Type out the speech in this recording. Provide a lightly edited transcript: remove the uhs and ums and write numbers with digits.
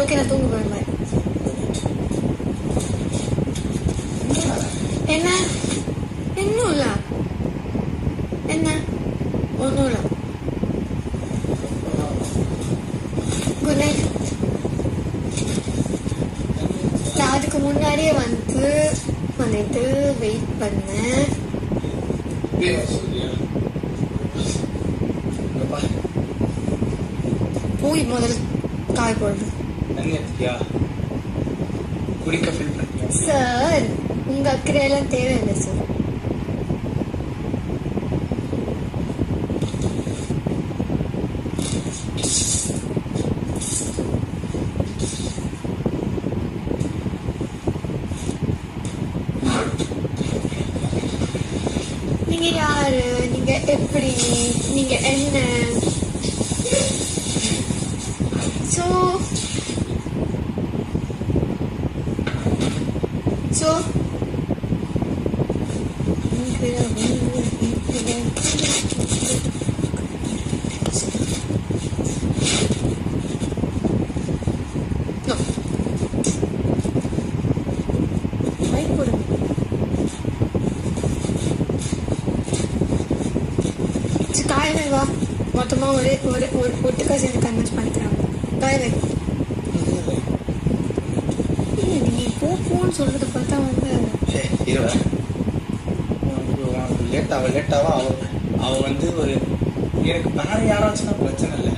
Okay நான் தூங்க போறேன். என்ன இன்னும் இல்ல என்ன ஒன்றும் இல்லை. Good night. நான் அதுக்கு முன்னாடியே வந்துட்டு வெயிட் பண்ணேன். போய் முதல்ல காய் போடுது. சார் உங்க அக்கறையெல்லாம் தேவையில்லை சார். நீங்க யாரு, நீங்க எப்படி, நீங்க என்ன? சோ காயவே வா, மொத்தமா ஒரு ஒட்டுக்கா சேர்ந்து கன்வென்ஸ் பண்ணிக்கிறாங்க. காயவே நீ போன்னு சொல்றது பார்த்தா வந்து லேட்டாவா அவ வந்து ஒரு எனக்கு வேற யாராச்சுன்னா பிரச்சனை இல்லை.